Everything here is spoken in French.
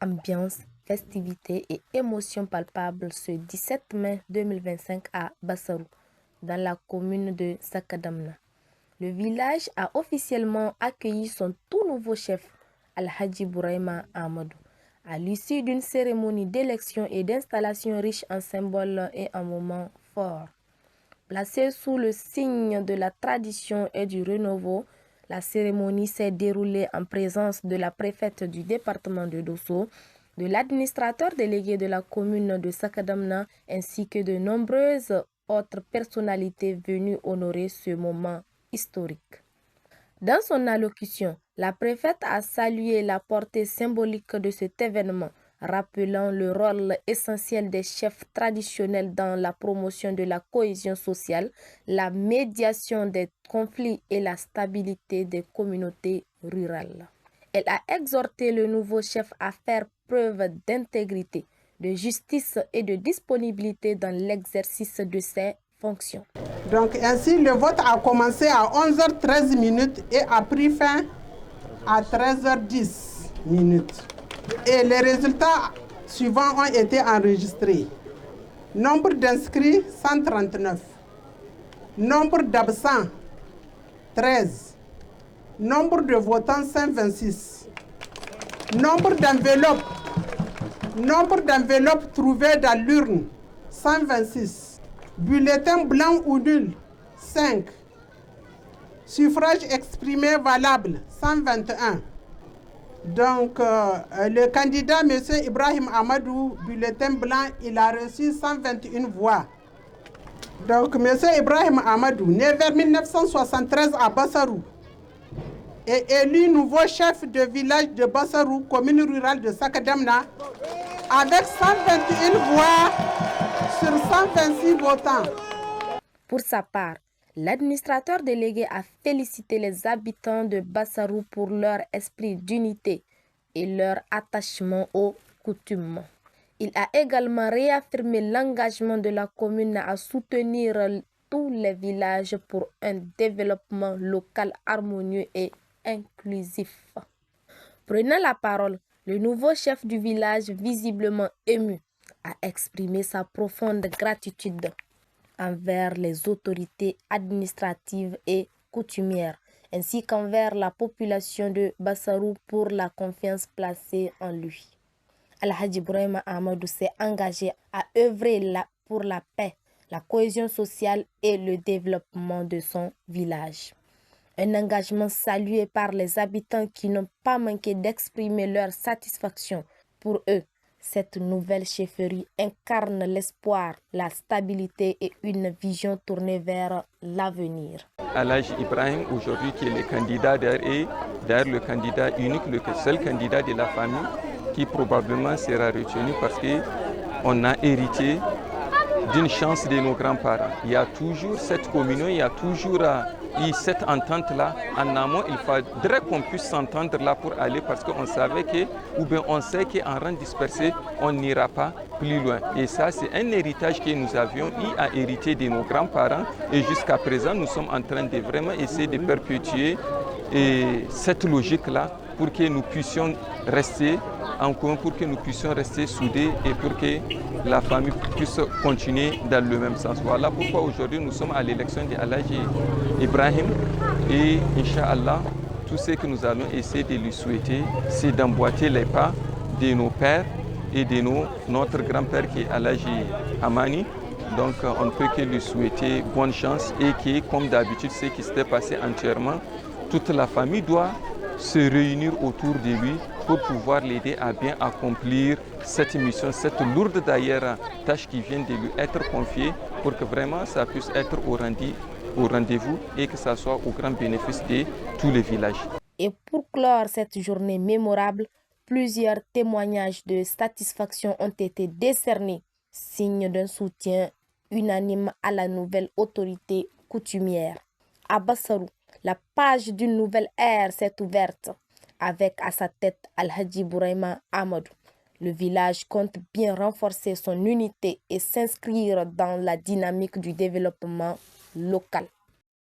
Ambiance, festivités et émotions palpables ce 17 mai 2025 à Bassarou, dans la commune de Sakadamna. Le village a officiellement accueilli son tout nouveau chef, Al-Hadji Bouraima Amadou, à l'issue d'une cérémonie d'élection et d'installation riche en symboles et en moments forts. Placée sous le signe de la tradition et du renouveau, la cérémonie s'est déroulée en présence de la préfète du département de Dosso, de l'administrateur délégué de la commune de Sakadamna ainsi que de nombreuses autres personnalités venues honorer ce moment historique. Dans son allocution, la préfète a salué la portée symbolique de cet événement, rappelant le rôle essentiel des chefs traditionnels dans la promotion de la cohésion sociale, la médiation des conflits et la stabilité des communautés rurales. Elle a exhorté le nouveau chef à faire preuve d'intégrité, de justice et de disponibilité dans l'exercice de ses fonctions. Donc ainsi, le vote a commencé à 11h13 et a pris fin à 13h10. Et les résultats suivants ont été enregistrés. Nombre d'inscrits, 139. Nombre d'absents, 13. Nombre de votants, 126. Nombre d'enveloppes trouvées dans l'urne, 126. Bulletin blanc ou nul, 5. Suffrage exprimé valable, 121. Donc, le candidat, M. Ibrahim Amadou, bulletin blanc, il a reçu 121 voix. Donc, M. Ibrahim Amadou, né vers 1973 à Bassarou, est élu nouveau chef de village de Bassarou, commune rurale de Sakadamna, avec 121 voix sur 126 votants. Pour sa part, l'administrateur délégué a félicité les habitants de Bassarou pour leur esprit d'unité et leur attachement aux coutumes. Il a également réaffirmé l'engagement de la commune à soutenir tous les villages pour un développement local harmonieux et inclusif. Prenant la parole, le nouveau chef du village, visiblement ému, a exprimé sa profonde gratitude envers les autorités administratives et coutumières, ainsi qu'envers la population de Bassarou pour la confiance placée en lui. Al-Hadji Bouraima Amadou s'est engagé à œuvrer pour la paix, la cohésion sociale et le développement de son village. Un engagement salué par les habitants qui n'ont pas manqué d'exprimer leur satisfaction. Pour eux, cette nouvelle chefferie incarne l'espoir, la stabilité et une vision tournée vers l'avenir. Al-Hadji Ibrahim, aujourd'hui, qui est le candidat d'ailleurs le candidat unique, le seul candidat de la famille, qui probablement sera retenu parce qu'on a hérité d'une chance de nos grands-parents. Il y a toujours cette communion, il y a toujours eu cette entente-là. En amont, il faudrait qu'on puisse s'entendre là pour aller parce qu'on savait on sait qu'en rang dispersé, on n'ira pas plus loin. Et ça, c'est un héritage que nous avions eu à hériter de nos grands-parents. Et jusqu'à présent, nous sommes en train de vraiment essayer de perpétuer cette logique-là pour que nous puissions rester en commun, pour que nous puissions rester soudés et pour que la famille puisse continuer dans le même sens. Voilà pourquoi aujourd'hui nous sommes à l'élection de Al-Hadji Ibrahim et Inch'Allah, tout ce que nous allons essayer de lui souhaiter, c'est d'emboîter les pas de nos pères et de notre grand-père qui est Al-Hadji Amani. Donc on ne peut que lui souhaiter bonne chance et que, comme d'habitude, ce qui s'était passé entièrement, toute la famille doit se réunir autour de lui pour pouvoir l'aider à bien accomplir cette mission, cette lourde d'ailleurs tâche qui vient de lui être confiée pour que vraiment ça puisse être au rendez-vous et que ça soit au grand bénéfice de tous les villages. Et pour clore cette journée mémorable, plusieurs témoignages de satisfaction ont été décernés, signe d'un soutien unanime à la nouvelle autorité coutumière. À Bassarou, la page d'une nouvelle ère s'est ouverte avec à sa tête Al-Hadji Bouraima Amadou. Le village compte bien renforcer son unité et s'inscrire dans la dynamique du développement local.